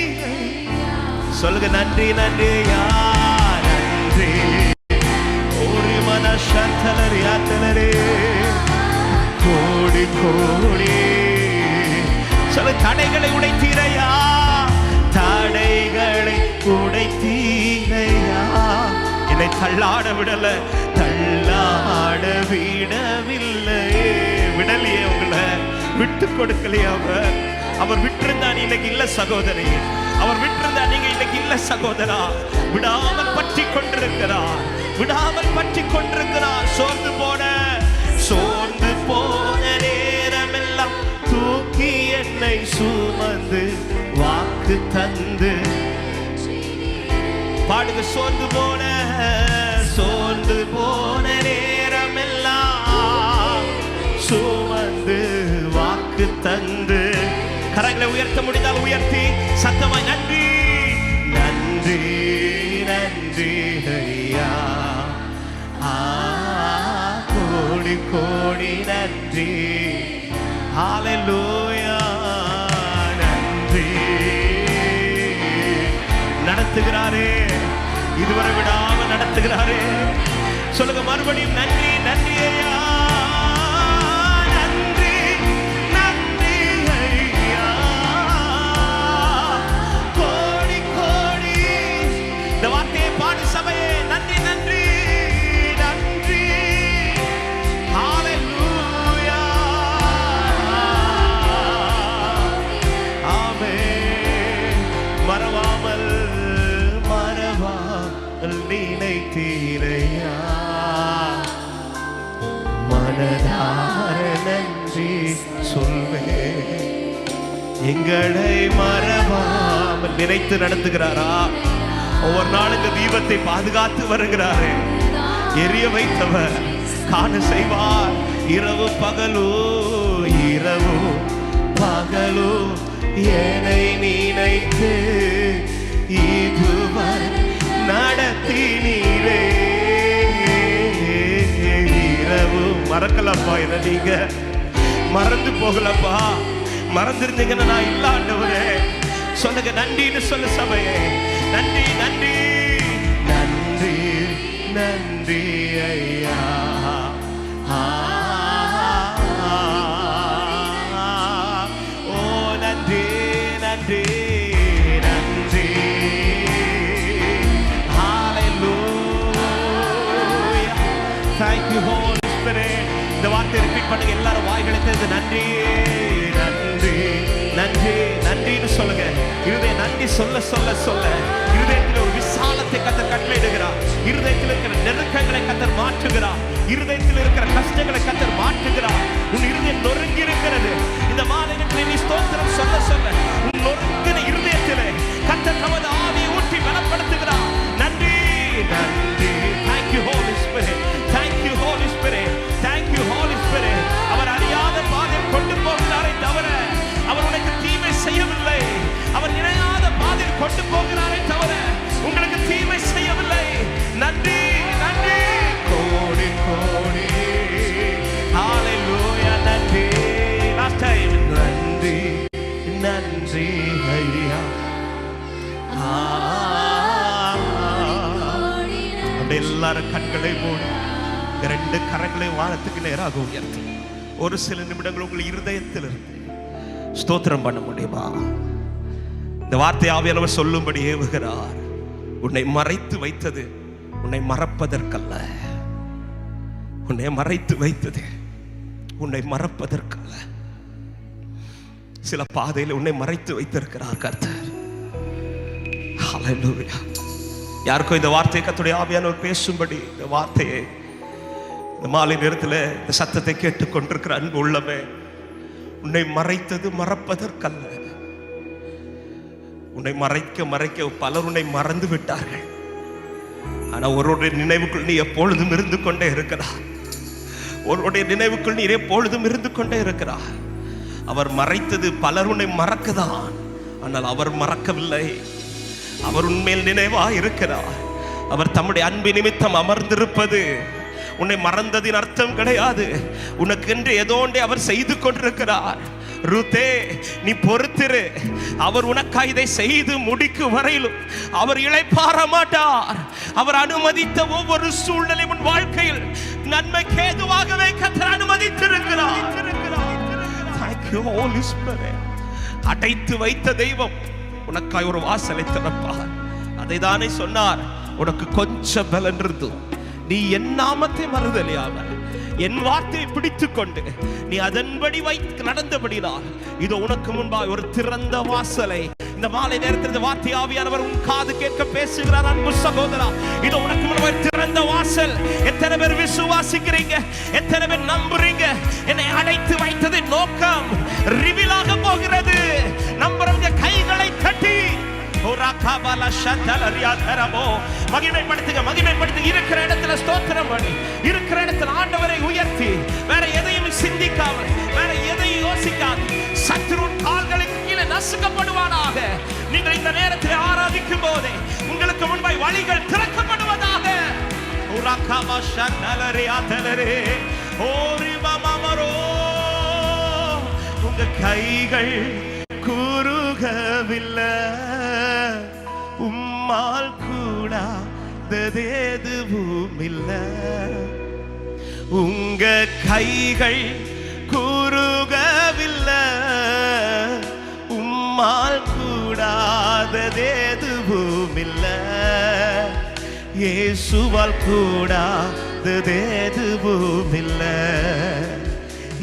சொல்லுங்க, நன்றி நன்றி ஐயா, நன்றி. ஒரு மனசந்தலரி ஆத்தலரே, கோடி கோடி. சொல்ல, தடைகளை உடைத்தீரையா, தடைகளை உடைத்தீரையா. என்னை தள்ளாட விடல, தள்ளாட விடவில்லை. விடலையே, உங்களை விட்டு கொடுக்கலையே. அவர் விட்டிருந்தா இன்னைக்கு இல்ல சகோதரி, அவர் விட்டிருந்தா நீங்க இன்னைக்கு இல்ல சகோதரா. விடாமல் பற்றி கொண்டிருக்கிறார், விடாமல் பற்றி கொண்டிருக்கிறார். சோர்ந்து போன நேரமெல்லாம் தூக்கி என்னை சுமந்து வாக்கு தந்து. பாடுங்க, சோர்ந்து போன நேரமெல்லாம் சுமந்து வாக்கு தந்து. கரங்களை உயர்த்த முடிந்தால் உயர்த்தி சத்தமாய் நன்றி நன்றி நன்றி ஐயா, கோடி கோடி நன்றி. ஹalleluya. நன்றி. நடத்துகிறாரே, இதுவரை விடாம நடத்துகிறாரே. சொல்லுங்க மறுபடியும், நன்றி நன்றி ஐயா, நன்றி நன்றி ஐயா, கோடி கோடி. இந்த வார்த்தையை பாடு சபையே, நன்றி நன்றி நன்றி. ஹalleluya. ஆமென். மறவாமல் நினைத்தீரையா, மனதார நன்றி சொல்வேன். எங்களை மறவாமல் நினைத்து நடத்துகிறாரா? ஒவ்வொரு நாள் இந்த தீபத்தை பாதுகாத்து வருகிறாரே. எரிய வைத்தவர் காண செய்வார். இரவு பகலோ என்னை நினைத்து இதுவரை நடத்தினீரே. இரவு மறக்கலப்பா, என்ன நீங்க மறந்து போகலப்பா. மறந்திருந்தீங்கன்னா நான் இல்ல ஆண்டவரே. சொல்லுங்க, நன்றின்னு சொல்லு சபையே. நன்றி நன்றி நன்றி நன்றி ஐயா, ஓ நன்றி நன்றி நன்றி. ஹalleluya. Thank you Holy Spirit. இந்த வார்த்தையை ரிப்பீட் பண்ணுங்க, எல்லாரும் வாய்களை திறந்து நன்றி நன்றி நன்றி நன்றின்னு சொல்லுங்க. இருதய நன்றி சொல்ல சொல்ல சொல்ல இருதயத்தில் ஒரு விசாலத்தை கர்த்தர் கட்டளையிடுகிறார். இருதயத்தில் இருக்கிற நெருக்கங்களை கர்த்தர் மாற்றுகிறார். இருதயத்தில் இருக்கிற கஷ்டங்களை கர்த்தர் மாற்றுகிறார். உன் இருதயம் நொறுங்கி இருக்கிறது. இந்த மாநிலத்தில் நீ ஸ்தோத்திரம் சொல்ல சொல்ல உன் நொறுங்கின இருதயத்திலே கர்த்தர் தமது ஆவியை ஊற்றி பலப்படுத்துகிறார். நன்றி நன்றி. Thank you Holy Spirit. Thank you Holy Spirit. Thank you Holy Spirit. அவர் அறியாத பாதையில் கொண்டு போகிறாரே தவிர அவர் உனக்கு தீமை செய்யவில்லை. அவர் இணையாத பாதையில் கொண்டு போகிறாரே தவிர உங்களுக்கு தீமை செய்யவில்லை. நன்றி நன்றி கோடி கோடி. ஹalleluya. நன்றி. last time நன்றி நன்றி ஐயா. அப்படி எல்லாரும் கண்களை மூடி ரெண்டு கரங்களை வானத்துக்கு நேராக உயர்த்தி ஒரு சில நிமிடங்கள் உங்கள் இருதயத்தில் இருந்து ஸ்தோத்திரம் பண்ண முடியுமா? இந்த வார்த்தை ஆவியானவர் சொல்லும்படி ஏவுகிறார். உன்னை மறைத்து வைத்தது உன்னை மறப்பதற்கல்ல. உன்னை மறைத்து வைத்தது உன்னை மறப்பதற்கல்ல. சில பாதையில் உன்னை மறைத்து வைத்திருக்கிறார் கர்த்தர். ஹalleluya. யாருக்கும் இந்த வார்த்தையை கர்த்தருடைய ஆவியானவர் பேசும்படி இந்த வார்த்தையை இந்த மாலை நேரத்தில் இந்த சத்தத்தை கேட்டுக்கொண்டிருக்கிற அன்பு உள்ளமே, உன்னை மறைத்தது மறப்பதற்கல்ல. உன்னை மறைக்க மறைக்க பலர் உன்னை மறந்து விட்டார்கள். ஆனா ஒருவருடைய நினைவுக்குள் நீ எப்பொழுதும் இருந்து கொண்டே இருக்கிறார். உன்னுடைய நினைவுக்குள் நீர் எப்பொழுதும் இருந்து கொண்டே இருக்கிறார். அவர் மறைத்தது பலர் உன்னை மறக்கதான், ஆனால் அவர் மறக்கவில்லை. அவர் உன்மேல் நினைவா இருக்கிறார். அவர் தம்முடைய அன்பு நிமித்தம் அமர்ந்திருப்பது உன்னை மறந்ததின் அர்த்தம் கிடையாது. உனக்கு என்று ஏதோ ஒன்றை அவர் செய்து கொண்டிருக்கிறார். ரூத்தே, நீ பொறுத்திரு. அவர் உனக்காக இதை செய்து முடிக்கும் வரையிலும் அவர் இளைப்பாற மாட்டார். அவர் அனுமதித்த ஒவ்வொரு சூழ்நிலை உன் வாழ்க்கையில் நன்மைக்கு ஏதுவாகவே கர்த்தர் அனுமதித்திருக்கிறார். அடைத்து வைத்த தெய்வம் உனக்காய் ஒரு வாசலை திறப்பார். அதை தானே சொன்னார், உனக்கு கொஞ்சம் பலன் இருந்தும் நீ என் நாமத்தை மறுதலியாமல் என் வார்த்தையை பிடித்துக் கொண்டு நீ அதன்படி நடந்தபடினால் இதோ உனக்கு முன்பாக ஒரு திறந்த வாசலை இந்த மாலை நேரத்தில் வார்த்தை ஆவியானவர் உன் காது கேட்க பேசுகிறார். அன்பு சகோதரா, இதோ உனக்கு முன்பாக திறந்த வாசல். எத்தனை பேர் விசுவாசிக்கிறீங்க? எத்தனை பேர் நம்புறீங்க? என்னை அடைத்து வைத்தது நோக்கம் ரிவீலாக போகிறது. நம்புறவங்க கைகளை தட்டி மகிமைப்படுத்துங்க. இருக்கிற இடத்துல ஸ்தோத்திரம் பண்ணி, இருக்கிற இடத்துல ஆண்டவரை உயர்த்தி, வேற எதையும் சிந்திக்காமல், வேற எதையும் யோசிக்காது, சத்துருவின் கால்களுக்கு கீழே நசுக்கப்படுவானாக. நீங்கள் இந்த நேரத்தில் ஆராதிக்கும் போதே உங்களுக்கு முன்பாய் வழிகள் திறக்கப்படுவதாக. உங்க கைகள் குறுகவில்லை, உம்மால் கூடாததெதுவும் இல்லை. உங்க கைகள் குறுகவில்லை, உம்மால் கூடாததெதுவும் இல்லை. இயேசுவால் கூடாததெதுவும் இல்லை.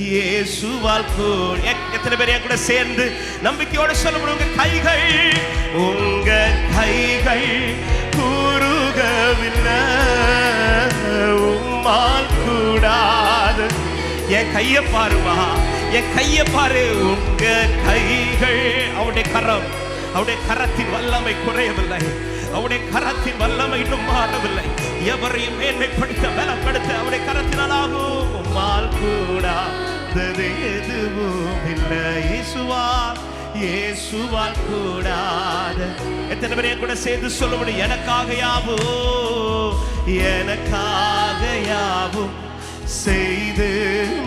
இயேசுவால் கூட. எத்தனை பேர் கூட சேர்ந்து நம்பிக்கையோடு சொல்ல முடியும்? உங்க கைகள் கூறுகவில்லை, உம்மால் கூடாது. என் கைய பாருமா, என் கைய பாரு. உங்க கைகள், அவருடைய கரம், அவருடைய கரத்தின் வல்லமை குறையவில்லை. அவருடைய கரத்தின் வல்லமை இன்னும் மாறவில்லை. எவரையும் மேன்மைப்படுத்த பலப்படுத்த அவருடைய கரத்தினால் ஆகும். உம்மால் கூடாதது எதுவும் இல்லை. இயேசுவால் கூடாத. எத்தனை பேர் கூட சேர்ந்து சொல்ல முடியும்? எனக்காக யாவும் செய்து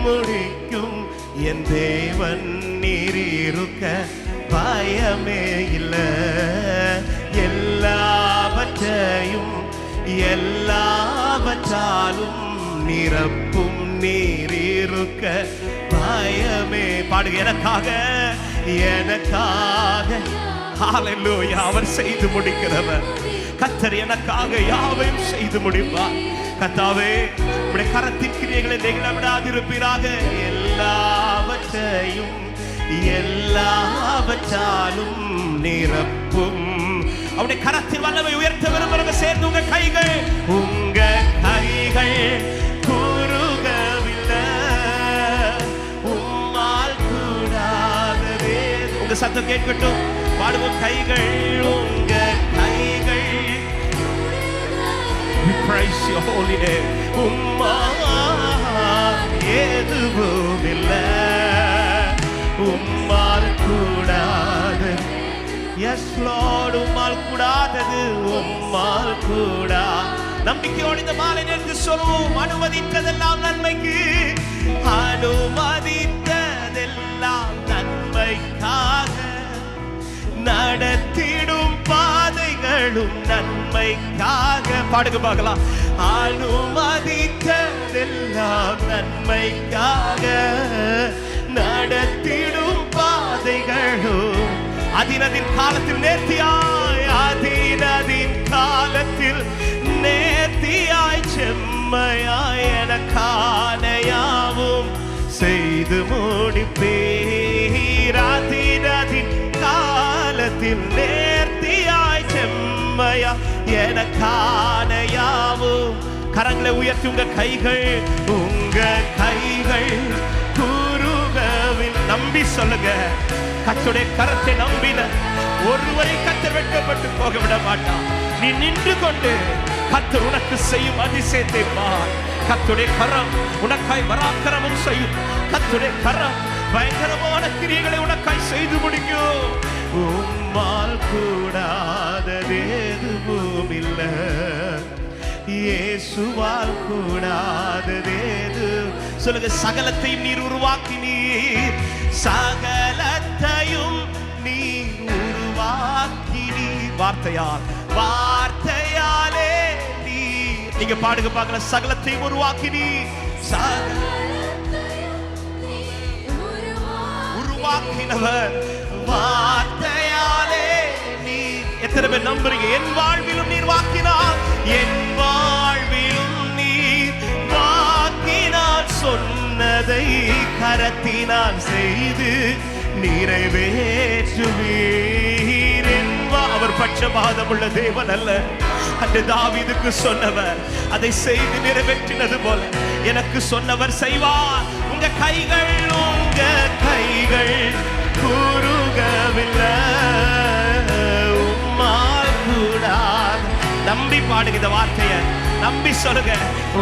முடிக்கும் என் தேவன் நீர் இருக்க பயமே இல்லை. எல்லாவற்றாலும் நிரப்பும் நீர் இருக்க பயமே. பாடுக. எனக்காக ஹல்லேலூயா. அவர் செய்து முடிக்கிறவர். கர்த்தர் எனக்காக யாவையும் செய்து முடிப்பார். கர்த்தாவே, உம்முடைய கரத்தின் கிரியைகளை நெகிழ விடாதிருப்பீராக. எல்லாவற்றாலும் நிரப்பும் அவருடைய கரத்தின் வல்லமை உயர்த்த விரும்புறவங்க சேர்ந்து உங்க கைகள் கூறுகவில்லை, உம்மால் கூடாதவே. உங்க சத்தம் கேட்கட்டும். பாடுவோம். கைகள், உங்க கைகள். We praise your holy name. உம்மால் எதுவும் இல்லை, உம்மால் கூடாது. Yes Lord, உம்மால் கூடாதது, உம்மால் கூடா. நம்பிக்கையோடு இந்த மாலை நேரத்தில் சொல்லுவோம். அனுமதித்ததெல்லாம் நன்மைக்கு, அனுமதித்ததெல்லாம் நன்மைக்காக, நடத்திடும் பாதைகளும் நன்மைக்காக. பாடுங்க பார்க்கலாம். அனுமதித்ததெல்லாம் நன்மைக்காக, நடத்திடும் பாதைகளும் அதினதின் காலத்தில் நேர்த்தியாய் செம்மையாய் எனக்கான யாவும் செய்து முடிப்பீர். அதினதின் காலத்தில் நேர்த்தியாய் செம்மையா எனக்கான யாவும். கரங்களை உயர்த்தி உங்க கைகள் கூறுகவில். நம்பி சொல்லுங்க. கர்த்தருடைய கரத்தை நம்பின ஒருவரை கர்த்தர் வெட்கப்பட்டு போக விட மாட்டான். நீ நின்று கொண்டு கர்த்தர் உனக்கு செய்யும் அதிசயத்தை பார். கர்த்தருடைய கரம் உனக்காய் பராக்கிரமம் செய்யும். கர்த்தருடைய கரம் பயங்கரமான கிரியைகளை உனக்காய் செய்து முடிக்கும். உம்மால் கூடாதது எதுவும் இல்லை, இயேசுவால் கூடாதது எது. சொல்லுங்க, சகலத்தையும் நீர் உருவாக்கினீர், சகலத்தையும் நீர் உருவாக்கினீர். வார்த்தையால், வார்த்தையாலே நீங்க பாடுங்க பார்க்கல. சகலத்தையும் உருவாக்கினீர், உருவாக்கினவர் வார்த்தையாலே நீர். எத்தனை பேர் நம்புறீங்க? என் வாழ்விலும் நீர் வாக்கினார், என் வாழ்விலும் நீர் வாக்கினார். சொன்னதை கரத்தினால் செய்து நிறைவேற்றுவீர். அவர் பட்சபாதம் உள்ள தேவன் அல்ல. அன்று தாவீதுக்கு சொன்னவர் அதை செய்து நிறைவேற்றினது போல எனக்கு சொன்னவர் செய்வார். உங்க கைகள் குறுகவில்லை, உம்மால் கூடாது. நம்பி பாடுங்க இந்த வார்த்தையை, நம்பி சொல்லுங்க.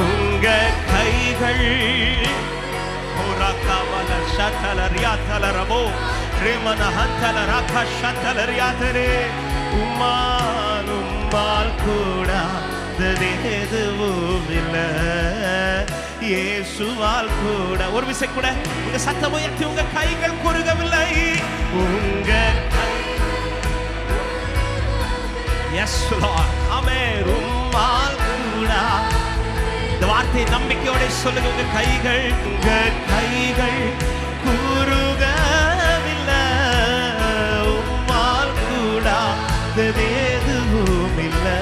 உங்க கைகள் உம்மால் கூடாதது எதுவும் இல்லை, இயேசுவால் கூட. ஒரு விசை கூட உங்க சத்தம் உயர்த்தி, உங்க கைகள் குறுகவில்லை, உங்க உம்மால் கூட. இந்த வார்த்தையை நம்பிக்கையோட சொல்லுங்க. உங்க கைகள் குறுகவில்லை, உம்மால் கூடாதது எதுவும் இல்லை,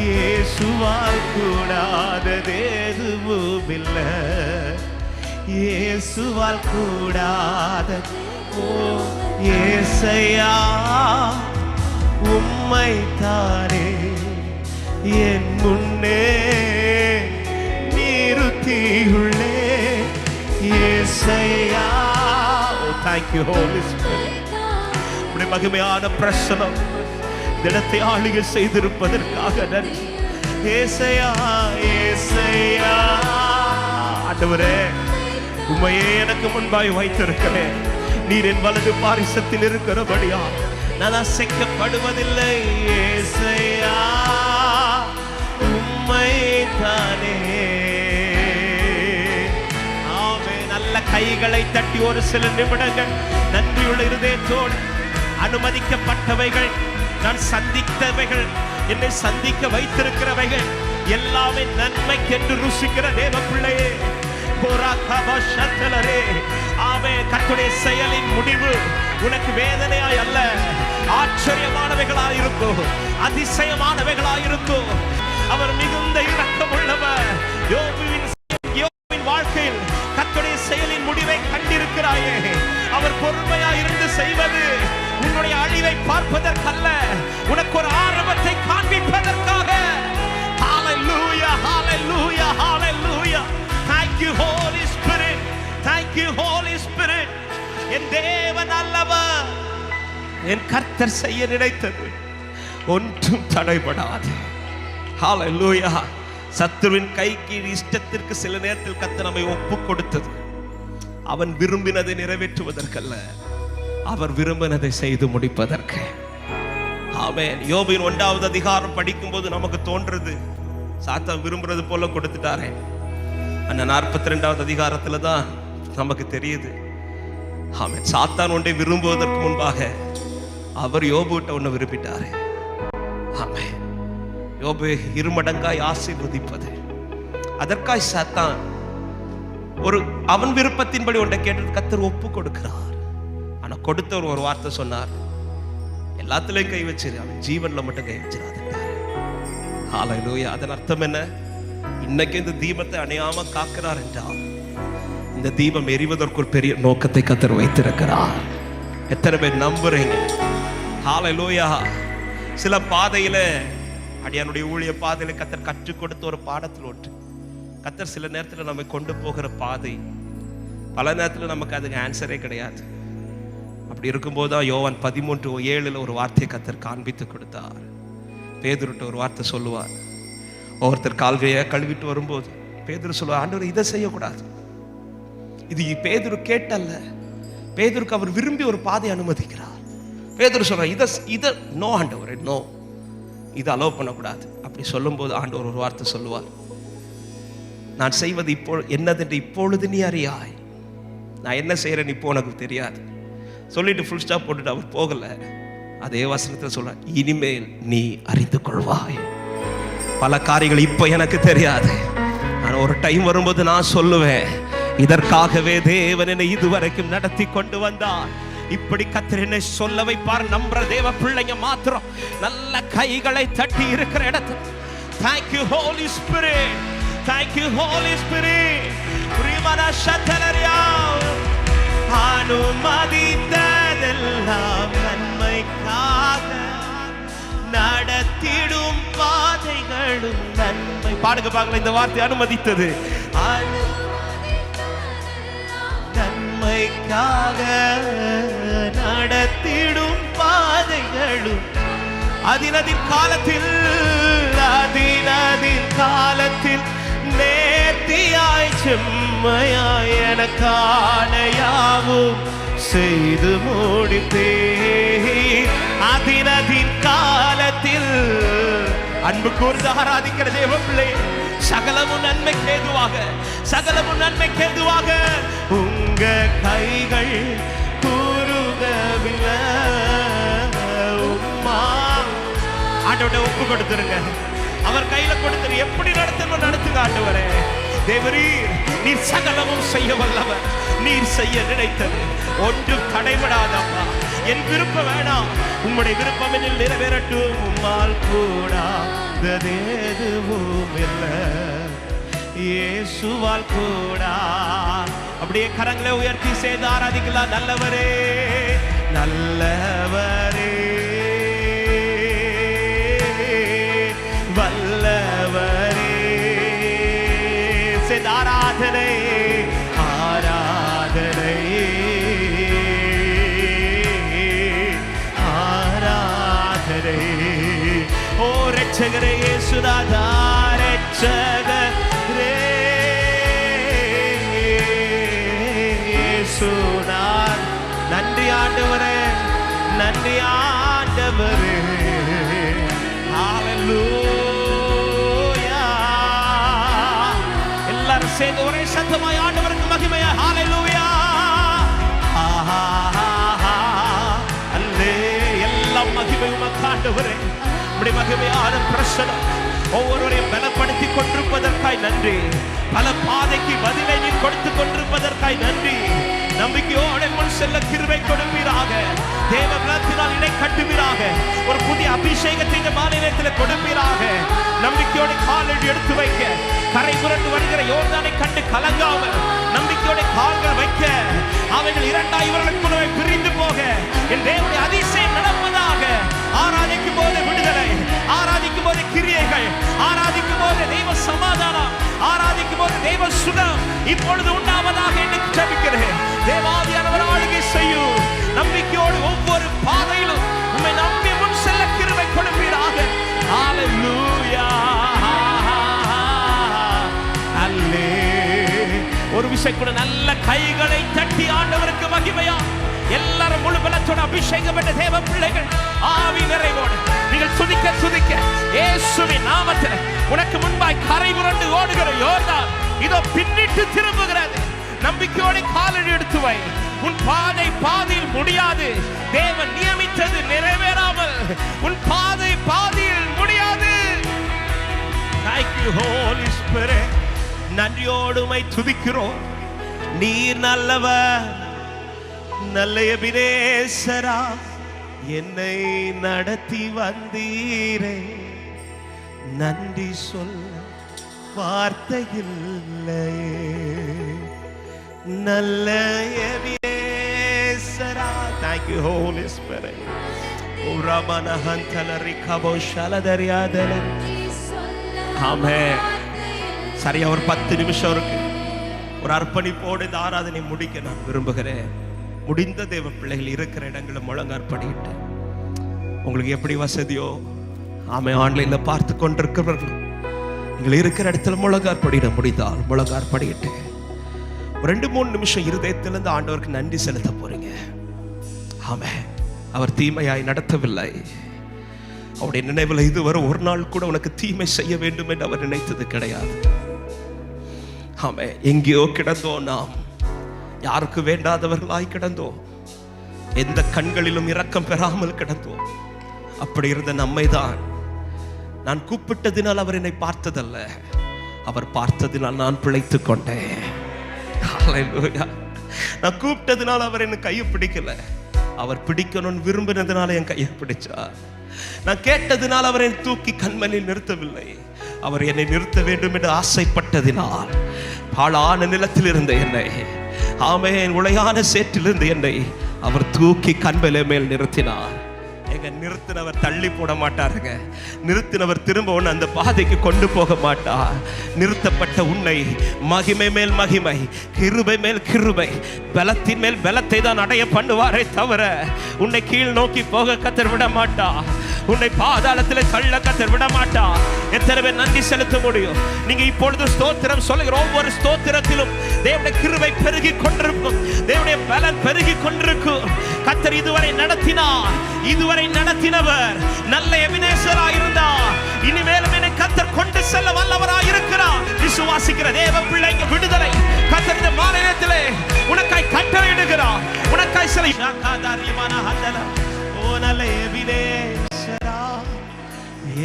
இயேசுவால் கூடாதது எதுவும் இல்லை, இயேசுவால் கூடாத. ஓ இயேசையா, உம்மை தானே என் முன்னே நிறுத்தியுள்ளே. இயேசையா, oh thank you Holy Spirit. உம்முடைய மகிமையான பிரசன்னம் தினத்தை ஆளுகை செய்திருப்பதற்காக நன்றி. ஏசையா, ஏசையா. ஆண்டவரே, உம்மையே எனக்கு முன்பாய் வைத்திருக்கிறேன். நீர் என் வலது பாரிசத்தில் இருக்கிறபடியா நான் அசைக்கப்படுவதில்லை. ஏசையா, உம்மை தானே. ஆமே. நல்ல கைகளை தட்டி ஒரு சில நிமிடங்கள் நன்றியுள்ள இருதயத்தோடு அனுமதிக்கப்பட்டவைகள், நான் சந்தித்தவைகள், என்னை சந்திக்க வைத்திருக்கிறவைகள் எல்லாமே நன்மைக்கென்று ருசிக்கிற தேவ பிள்ளையே. கர்த்தருடைய செயலின் முடிவு உனக்கு வேதனையாய் அல்ல, ஆச்சரியமானவைகளாய் இருக்கும், அதிசயமானவைகளாய் இருக்கும். அவர் மிகுந்த இரக்கமுள்ளவர். யோபுவின் வாழ்க்கையில் கர்த்தருடைய செயலின் முடிவை கண்டிருக்கிறாயே. அவர் பொறுமையாய் இருந்து செய்வது உன்னுடைய அழிவை பார்ப்பதற்கல்ல, உனக்கு ஒரு ஆரம்பத்தை காண்பிப்பதற்காக. ஹalleluya, hallelujah, hallelujah. Thank you Holy Spirit, thank you Holy Spirit. என் தேவன் அல்லவர். என் கர்த்தர் செய்ய நினைத்தது ஒன்றும் தடைபடாது. ஹalleluya. சத்துருவின் கைக்கு இஷ்டத்திற்கு சில நேரத்தில் கர்த்தர் நம்மை ஒப்பு கொடுத்தது அவன் விரும்பினதை நிறைவேற்றுவதற்கல்ல, அவர் விரும்பினதை செய்து முடிப்பதற்கு. ஆமென். யோபின் 1வது அதிகாரம் படிக்கும் போது நமக்கு தோன்றது, சாத்தான் விரும்புறது போல கொடுத்துட்டாரே. அந்த 42வது அதிகாரத்துல தான் நமக்கு தெரியுது. ஆமென். சாத்தான் ஒன்றை விரும்புவதற்கு முன்பாக அவர் யோபுட்ட ஒன்று விரும்பிட்டாரு. ஆமென். யோபு இருமடங்காய் ஆசீர்வதிப்பது, அதற்காய் சாத்தான் அவன் விருப்பத்தின்படி ஒன்றை கேட்டது கர்த்தர் ஒப்பு கொடுக்கிறார். ஆனா கொடுத்தவர் ஒரு வார்த்தை சொன்னார், எல்லாத்துலயும் கை வச்சிரு, அவன் ஜீவன்ல மட்டும் கை வச்சிடாத. ஹalleluya. அதன் அர்த்தம் என்ன? இன்னைக்கு இந்த தீபத்தை அணையாம காக்கிறார் என்றால் இந்த தீபம் எரிவதற்கு ஒரு பெரிய நோக்கத்தை கர்த்தர் வைத்திருக்கிறார். எத்தனை பேர் நம்புறீங்க? ஹalleluya. சில பாதையில அடியானுடைய ஊழிய பாதையில கர்த்தர் கற்றுக் கொடுத்த ஒரு பாடத்தில் ஒன்று, கர்த்தர் சில நேரத்தில் நம்ம கொண்டு போகிற பாதை பல நேரத்தில் நமக்கு அதுக்கு ஆன்சரே கிடையாது. அப்படி இருக்கும்போது தான் யோவான் 13:7 ஒரு வார்த்தையை கர்த்தர் காண்பித்து கொடுத்தார். பேதுருட்ட ஒரு வார்த்தை சொல்லுவார், ஒவ்வொருத்தர் கால்கையை கழுவிட்டு வரும்போது பேதுரு சொல்லுவார், ஆண்டவர் இதை செய்யக்கூடாது. இது பேதுரு கேட்டல்ல, பேதுருக்கு அவர் விரும்பி ஒரு பாதை அனுமதிக்கிறார். பேதுரு சொல்றார், இதை நோ ஆண்டவரே, நோ, இதை அலோவ் பண்ணக்கூடாது. அப்படி சொல்லும்போது ஆண்டவர் ஒரு வார்த்தை சொல்லுவார், நான் செய்வது இப்போ என்னதென்று இப்பொழுது நீ அறியாய். நான் என்ன செய்யறேன்னு இப்போ உனக்கு தெரியாது. சொல்லிட்டு ஃபுல் ஸ்டாப் போட்டுட்டு அவர் போகல. அதே வசனத்தை சொல்ற, இனிமேல் நீ அறிந்து கொள்வாய். பல காரியங்கள் இப்போ எனக்கு தெரியாது, ஆனால் ஒரு டைம் வரும்போது நான் சொல்லுவேன், இதற்காகவே தேவன் என்னை இதுவரைக்கும் நடத்தி கொண்டு வந்தார். இப்படி கர்த்தர் என்னை சொல்ல வைப்பார். நம்புற தேவ பிள்ளைங்க மாத்திரம் நல்ல கைகளை தட்டி இருக்கிற இடத்துல Thank you Holy Spirit, thank you Holy Spirit. பிரியமான சத்தலரியா, அனுமதித்ததெல்லாம் நன்மைக்காக, நடத்திடும் பாதைகளும் நன்மை. பாடுங்க பார்க்கலாம் இந்த வார்த்தை, அனுமதித்தது நன்மைக்காக, நடத்திடும் பாதைகளும் அதினதின் காலத்தில் நேர்த்தியாய் செம்மையாய் எனக்கான யாவும் செய்து முடித்தே. அதினதின் காலத்தில் அன்பு கூர்ந்து ஆராதிக்கிற தேவ பிள்ளை, சகலமும் நன்மைக்கு ஏதுவாக உங்க கைகள் கூறுகவில்லை. ஆண்டவரை ஒப்பு கொடுத்துருங்க, அவர் கையில கொடுத்துரு. எப்படி நடத்தணும் நடத்துங்க ஆண்டவரே. தேவரீர், நீர் சகலமும் செய்ய வல்லவர். நீர் செய்ய நினைத்தது ஒன்றும் தடைபடாதப்பா. என் விருப்பம் வேணாம், உம்முடைய விருப்பம் என்னில் நிறைவேறட்டும். உம்மால் கூடாதது எதுவும் இல்லை, இயேசுவால் கூடா. அப்படியே கரங்களை உயர்த்தி செய்து ஆராதிக்கலாம். நல்லவரே, நல்லவரே, வல்லவரே. செய்து ஆராதனை, ஆராதனை, ஆராதனை. ஓ ரட்சகரே இயேசுநாதா, ரட்சகரே இயேசுநாதா. நன்றி ஆண்டவரே, நன்றி ஆண்டவரே. ஹalleluya. எல்லாரும் சேர்ந்து ஒரே சத்தமாய் ஆண்டவருக்கு மகிமையா ஹalleluya. அல்லே, எல்லாம் மகிமை உமக்கு ஆண்டவரே. உம்முடைய மகிமையான பிரசன்னம் ஒவ்வொருவரையும் பலப்படுத்தி கொண்டிருப்பதற்காய் நன்றி. பல பாதைக்கு பதிலை நீர் கொடுத்து கொண்டிருப்பதற்காய் நன்றி. நம்பிக்கையோடு முன் செல்ல கிருபை கொடுப்பீராக. தேவ பலத்தினால் இடை கட்டுவீராக. ஒரு புதிய அபிஷேகத்தை இந்த மாநிலத்தில் கொடுப்பீராக. நம்பிக்கையோடு காலடி எடுத்து வைக்க, கரை புரண்டு வருகிற யோர்தானை கண்டு கலங்காமல் நம்பிக்கையோட கால்கள் வைக்க, அவைகள் இரண்டாய் இவர்களுக்குள்ளே பிரிந்து போக என் தேவனுடைய அதிசயம் நடப்பதாக. ஆராதிக்கும் போது விடுதலை, ஆராதிக்கும் போது கிரியைகள், ஆராதிக்கும் போது தெய்வ சமாதானம், ஆராதிக்கும் போது தெய்வ சுகம் இப்பொழுது உண்டாவதாக என்று ஜெபிக்கிறேன். தேவாவியானவர் ஆளுகை செய்யும். நம்பிக்கையோடு ஒவ்வொரு பாதையிலும் உம்மை நம்பி முன் செல்ல கிருபை கொடுப்பீராக. ஹalleluya. அல்லே, ஒரு விஷயம் கூட நல்ல கைகளை தட்டி ஆண்டவருக்கு மகிமையா. எல்லாரும் முழு பலத்தோட அபிஷேகம் பெற்ற தேவ பிள்ளைகள் ஆவி நிறைவோடு நீங்கள் துதிக்க துதிக்க இயேசுவின் நாமத்தில் உனக்கு முன்பாய் கரை புரண்டு ஓடுகிற யோர்தான் இதோ பின்னிட்டு திரும்புகிறது. நம்பிக்கையோடு காலடி எடுத்து வை. உன் பாதை பாதியில் முடியாது. தேவன் நியமித்தது நிறைவேறாமல் உன் பாதை பாதியில் முடியாது. Thank you Holy Spirit. நன்றியோடுமை துதிக்கிறோம். நீர் நல்லவர், நல்ல எபினேசரா, என்னை நடத்தி வந்தீரே. நன்றி சொல்ல வார்த்தை இல்லையே. நல்ல எபினேசரா. Thank you Holy Spirit. O Ramana Hantala Rikabo Shaladariadele. Amen. சரியா ஒரு 10 நிமிஷம் இருக்கு. ஒரு அர்ப்பணிப்போடு இந்த ஆராதனை முடிக்க நான் விரும்புகிறேன். முடிந்த தேவ பிள்ளைகள் இருக்கிற இடங்களை முழங்க அர்ப்பணிட்டு உங்களுக்கு எப்படி வசதியோ, ஆமை ஆன்லைன்ல பார்த்து கொண்டிருக்கிறவர்கள் நீங்கள் இருக்கிற இடத்துல முழங்கார் படியிட முடிந்தால் முழங்கார் படியிட்டு 2-3 நிமிஷம் இருதயத்திலிருந்து ஆண்டவருக்கு நன்றி செலுத்த போறீங்க. ஆமென். அவர் தீமையாய் நடத்தவில்லை. அவருடைய நினைவில் இதுவரை ஒரு நாள் கூட உனக்கு தீமை செய்ய வேண்டும் என்று அவர் நினைத்தது கிடையாது. ஆமென். எங்கேயோ கிடந்தோம், நாம் யாருக்கு வேண்டாதவர்களாய் கிடந்தோம், எந்த கண்களிலும் இரக்கம் பெறாமல் கிடந்தோம். அப்படி இருந்த நம்மை தான் நான் கூப்பிட்டதினால் அவர் என்னை பார்த்ததல்ல, அவர் பார்த்ததினால் நான் பிழைத்துக் கொண்டேன். ஹல்லேலூயா. நான் கூப்பிட்டதினால் அவர் என்னை கையை பிடிக்கல, அவர் பிடிக்கணும்னு விரும்பினதுனால என் கையை பிடிச்சார். நான் கேட்டதினால் அவர் என்னை தூக்கி கண்மலையில் நிறுத்தவில்லை, அவர் என்னை நிறுத்த வேண்டும் என்று ஆசைப்பட்டதினால் பாழான நிலத்தில் இருந்த என்னை, ஆமென், உளையான சேற்றிலிருந்து என்னை அவர் தூக்கி கண்மலை மேல் நிறுத்தினார். எங்க நிறுத்தினவர் தள்ளி போட மாட்டாருங்க. நிறுத்தினவர் திரும்ப ஒன்று அந்த பாதைக்கு கொண்டு போக மாட்டார். நிறுத்தப்பட்ட உன்னை மகிமை மேல் மகிமை, கிருபை மேல் கிருபை, பலத்தின் மேல் பலத்தை தான் அடைய பண்ணுவாரே தவிர உன்னை கீழ் நோக்கி போக கத்தர் விட மாட்டா. உன்னை பாதாளத்தில் தள்ள கத்தர் விட மாட்டா. எத்தனை பேர் நன்றி செலுத்த முடியும்? நீங்க இப்பொழுது ஸ்தோத்திரம் சொல்லுகிற ஒவ்வொரு ஸ்தோத்திரத்திலும் தேவனுடைய கிருபை பெருகி கொண்டிருக்கும், தேவனுடைய பலன் பெருகி கொண்டிருக்கும். கத்தர் இதுவரை நடத்தினார், இதுவரை நடத்தினவர் நல்ல எபினேசராய் இருந்தார். இனிமேலும் என்னை கத்தர் கொண்டு செல்ல வல்லவராய் இருக்கிறார். விசுவாசிக்கிற தேவ பிள்ளைங்க விடுதலை கத்தர் இந்த மாநிலத்திலே உனக்காய் கட்டளையிடுகிறார். உனக்காய் சில ஓ நல்ல எபினேசரா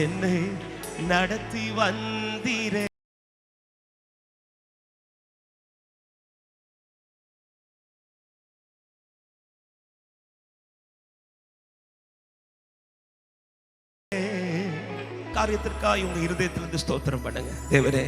என்னை நடத்தி வந்தீரே. காரியத்திற்காக உங்க இருதயத்திலிருந்து ஸ்தோத்திரம் பண்ணுங்க. தேவரே,